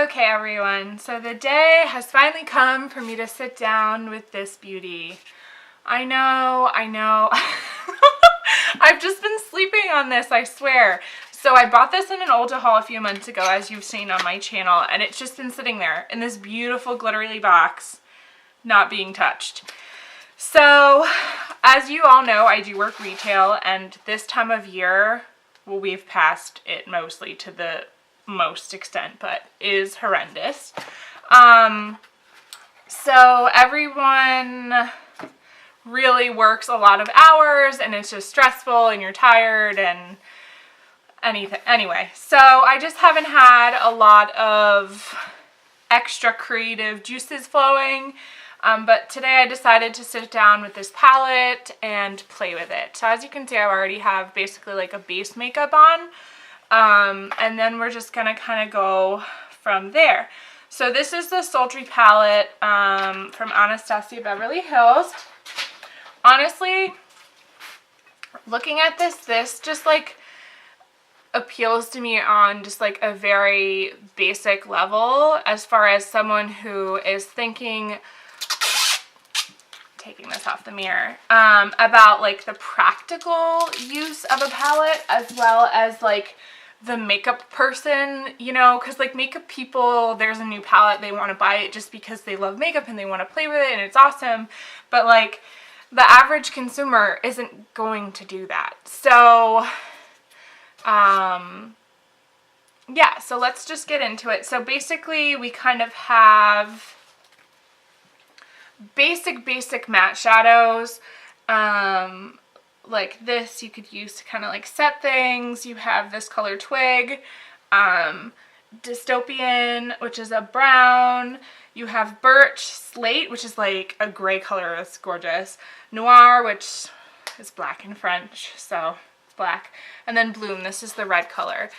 Okay everyone, so the day has finally come for me to sit down with this beauty. I know. I've just been sleeping on this, I swear. So I bought this in an Ulta haul a few months ago, as you've seen on my channel, and it's just been sitting there in this beautiful glittery box, not being touched. So, as you all know, I do work retail, and this time of year, well, we've passed it mostly to the most extent, but is horrendous. So everyone really works a lot of hours, and it's just stressful, and you're tired, and anything. Anyway, so I just haven't had a lot of extra creative juices flowing. But today I decided to sit down with this palette and play with it. So as you can see, I already have basically like a base makeup on. And then we're just going to kind of go from there. So this is the Sultry Palette from Anastasia Beverly Hills. Honestly, looking at this just like appeals to me on just like a very basic level as far as someone who is thinking, taking this off the mirror, about like the practical use of a palette as well as like the makeup person, you know, because like makeup people, there's a new palette, they want to buy it just because they love makeup and they want to play with it and it's awesome, but like the average consumer isn't going to do that. So yeah, so let's just get into it. So basically we kind of have basic matte shadows, like this you could use to kind of like set things. You have this color Twig, Dystopian, which is a brown. You have Birch, Slate, which is like a gray color, it's gorgeous. Noir, which is black in French, so it's black. And then Bloom, this is the red color.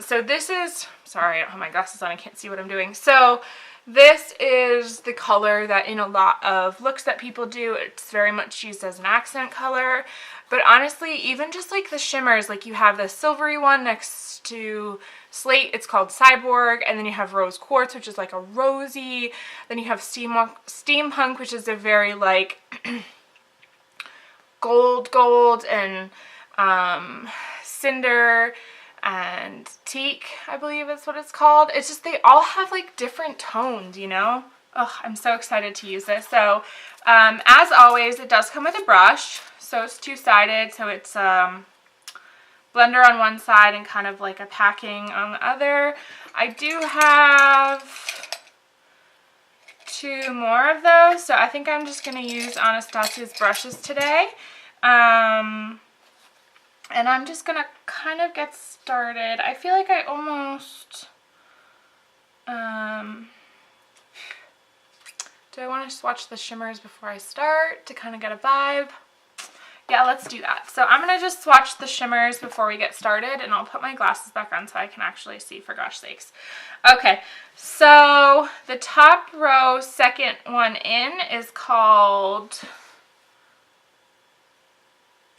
So this is, sorry, I don't have my glasses on, I can't see what I'm doing. So this is the color that in a lot of looks that people do, it's very much used as an accent color. But honestly, even just like the shimmers, like you have the silvery one next to Slate, it's called Cyborg, and then you have Rose Quartz, which is like a rosy, then you have Steampunk, which is a very like gold, and Cinder, and Teak, I believe that's what it's called. It's just they all have like different tones, you know? Oh, I'm so excited to use this. So as always, it does come with a brush, so it's two-sided, so it's blender on one side and kind of like a packing on the other. I do have two more of those, so I think I'm just going to use Anastasia's brushes today. And I'm just going to kind of get started. I feel like I almost, do I want to swatch the shimmers before I start to kind of get a vibe? Yeah, let's do that. So I'm going to just swatch the shimmers before we get started, and I'll put my glasses back on so I can actually see, for gosh sakes. Okay, so the top row, second one in, is called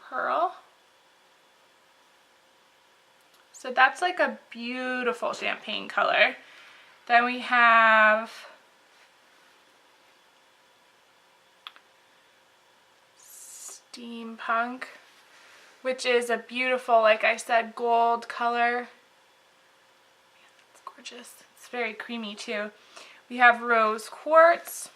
Pearl. So that's like a beautiful champagne color. Then we have Steampunk, which is a beautiful, like I said, gold color. It's gorgeous. It's very creamy too. We have Rose Quartz,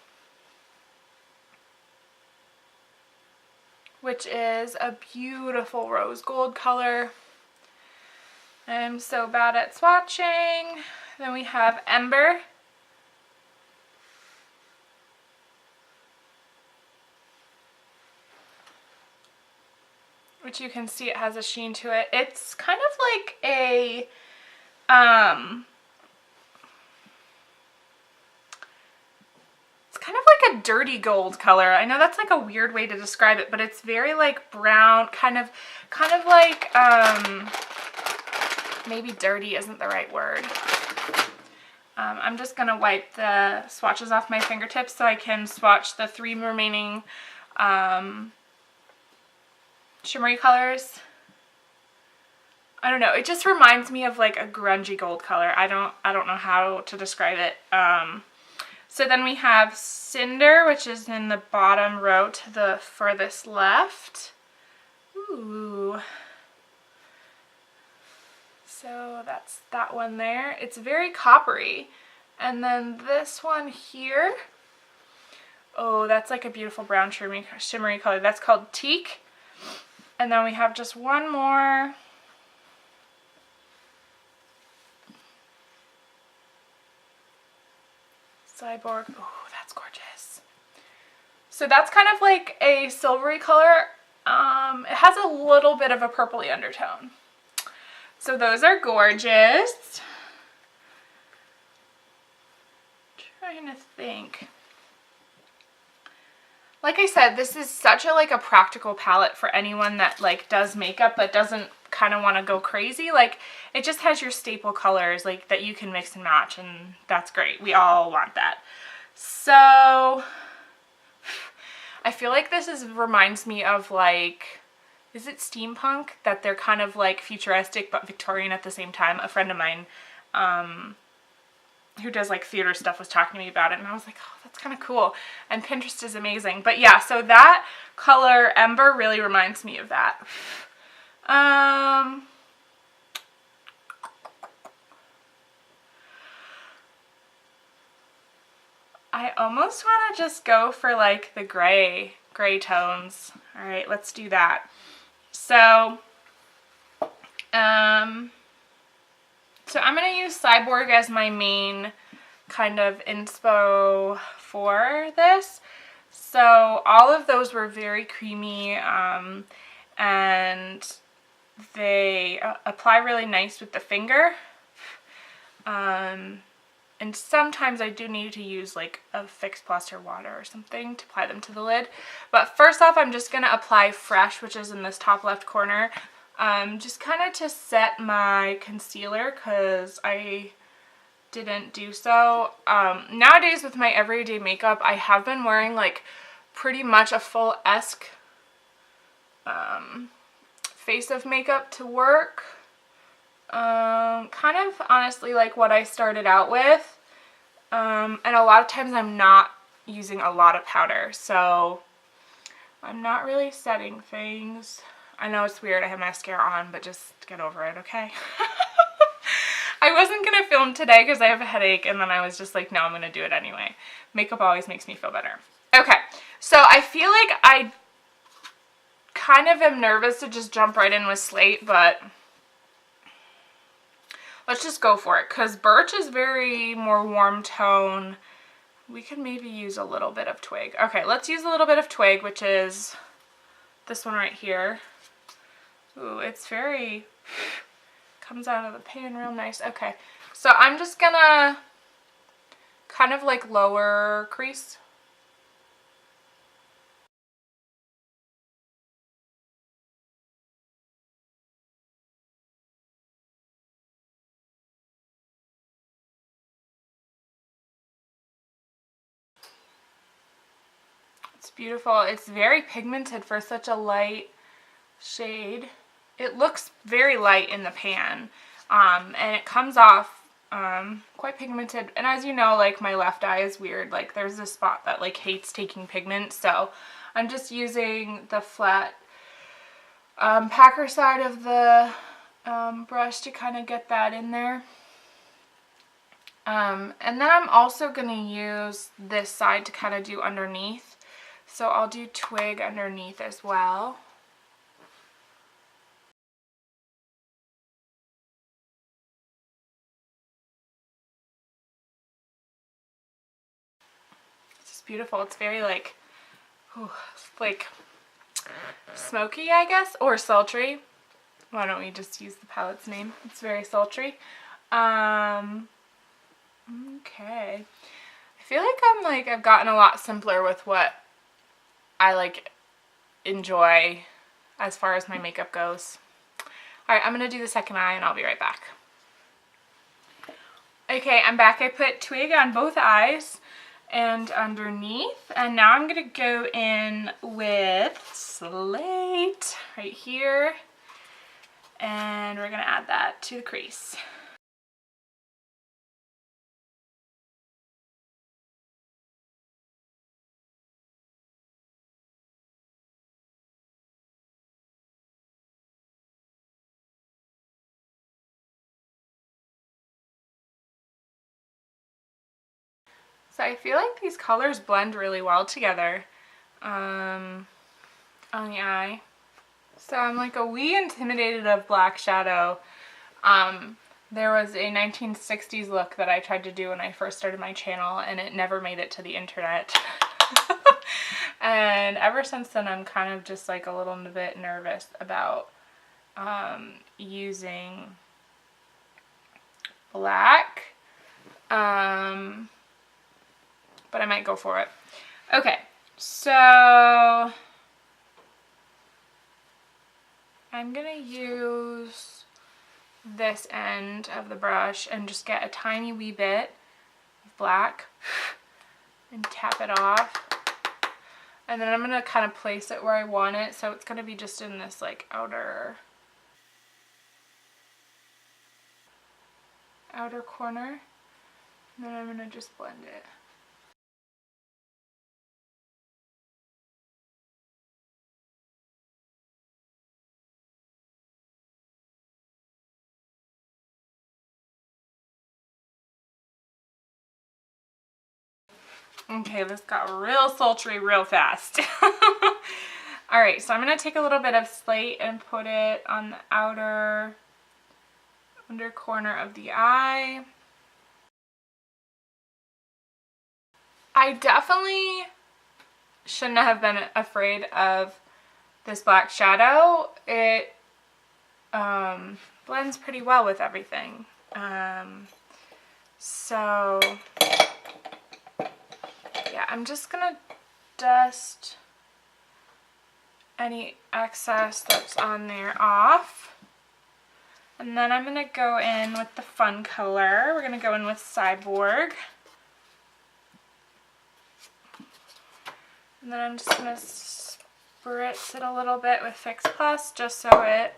which is a beautiful rose gold color. I'm so bad at swatching. Then we have Ember, which you can see it has a sheen to it. It's kind of like a it's kind of like a dirty gold color. I know that's like a weird way to describe it, but it's very like brown, kind of like maybe dirty isn't the right word. I'm just going to wipe the swatches off my fingertips so I can swatch the three remaining shimmery colors. I don't know, it just reminds me of like a grungy gold color. I don't know how to describe it. So then we have Cinder, which is in the bottom row to the furthest left. Ooh. So that's that one there. It's very coppery. And then this one here, oh, that's like a beautiful brown shimmery color. That's called Teak. And then we have just one more. Cyborg. Oh, that's gorgeous. So that's kind of like a silvery color. It has a little bit of a purpley undertone. So those are gorgeous. Trying to think. Like I said, this is such a practical palette for anyone that like does makeup but doesn't kind of want to go crazy. Like, it just has your staple colors like that you can mix and match, and that's great. We all want that. So I feel like this reminds me of like, is it steampunk? That they're kind of like futuristic but Victorian at the same time. A friend of mine who does like theater stuff was talking to me about it, and I was like, oh, that's kind of cool. And Pinterest is amazing. But yeah, so that color Ember really reminds me of that. I almost want to just go for like the gray tones. All right, let's do that. So so I'm going to use Cyborg as my main kind of inspo for this. So all of those were very creamy, and they apply really nice with the finger. And sometimes I do need to use like a Fix Plus or water or something to apply them to the lid. But first off, I'm just going to apply Fresh, which is in this top left corner. Just kind of to set my concealer because I didn't do so. Nowadays with my everyday makeup, I have been wearing like pretty much a full-esque face of makeup to work. Kind of honestly like what I started out with. And a lot of times I'm not using a lot of powder, so I'm not really setting things. I know it's weird, I have mascara on, but just get over it, okay? I wasn't going to film today because I have a headache, and then I was just like, no, I'm going to do it anyway. Makeup always makes me feel better. Okay, so I feel like I kind of am nervous to just jump right in with Slate, but let's just go for it, because Birch is very more warm tone. We could maybe use a little bit of Twig. Okay, let's use a little bit of Twig, which is this one right here. Ooh, it's very, comes out of the pan real nice. Okay, so I'm just gonna kind of like lower crease. It's beautiful. It's very pigmented for such a light shade. It looks very light in the pan, and it comes off quite pigmented. And as you know, like my left eye is weird. Like there's this spot that like hates taking pigment, so I'm just using the flat packer side of the brush to kind of get that in there. And then I'm also going to use this side to kind of do underneath. So I'll do Twig underneath as well. Beautiful. It's very like, ooh, like smoky, I guess, or sultry. Why don't we just use the palette's name? It's very sultry. Okay. I feel like I've gotten a lot simpler with what I like enjoy as far as my makeup goes. All right, I'm gonna do the second eye and I'll be right back. Okay, I'm back. I put Twig on both eyes and underneath, and now I'm gonna go in with Slate right here, and we're going to add that to the crease. So I feel like these colors blend really well together on the eye. So I'm like a wee intimidated of black shadow. There was a 1960s look that I tried to do when I first started my channel, and it never made it to the internet. And ever since then I'm kind of just like a little bit nervous about using black. But I might go for it. Okay, so I'm gonna use this end of the brush and just get a tiny wee bit of black and tap it off. And then I'm gonna kind of place it where I want it, so it's gonna be just in this like outer corner. And then I'm gonna just blend it. Okay, this got real sultry real fast. Alright, so I'm going to take a little bit of slate and put it on the outer under corner of the eye. I definitely shouldn't have been afraid of this black shadow. It blends pretty well with everything. So yeah, I'm just gonna dust any excess that's on there off. And then I'm gonna go in with the fun color. We're gonna go in with Cyborg. And then I'm just gonna spritz it a little bit with Fix Plus just so it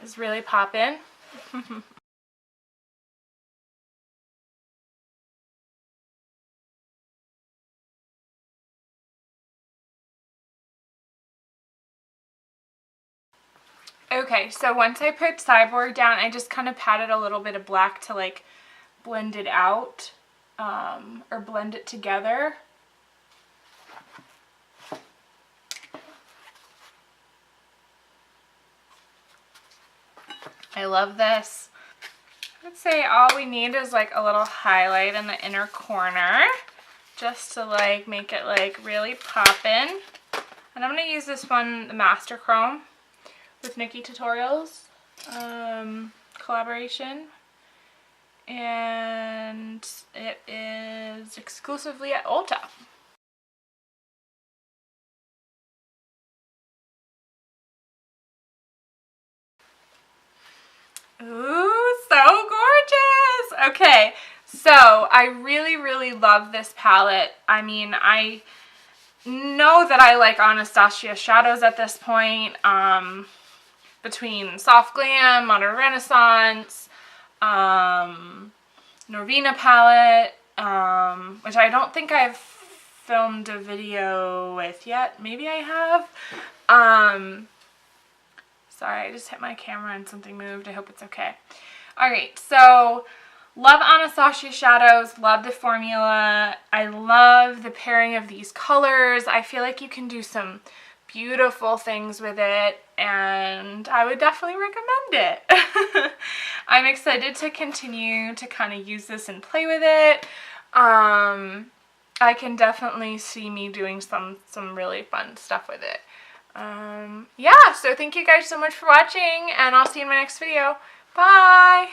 is really poppin'. Okay, so once I put Cyborg down, I just kind of patted a little bit of black to like blend it out, or blend it together. I love this. I would say all we need is like a little highlight in the inner corner just to like make it like really poppin'. And I'm going to use this one, the Master Chrome, with Nikki Tutorials collaboration, and it is exclusively at Ulta. Ooh, so gorgeous! Okay, so I really love this palette. I mean, I know that I like Anastasia shadows at this point. Between Soft Glam, Modern Renaissance, Norvina palette, which I don't think I've filmed a video with yet. Maybe I have. Sorry, I just hit my camera and something moved. I hope it's okay. Alright, so love Anastasia shadows, love the formula. I love the pairing of these colors. I feel like you can do some beautiful things with it, and I would definitely recommend it. I'm excited to continue to kind of use this and play with it. I can definitely see me doing some really fun stuff with it. Yeah, so thank you guys so much for watching, and I'll see you in my next video. Bye!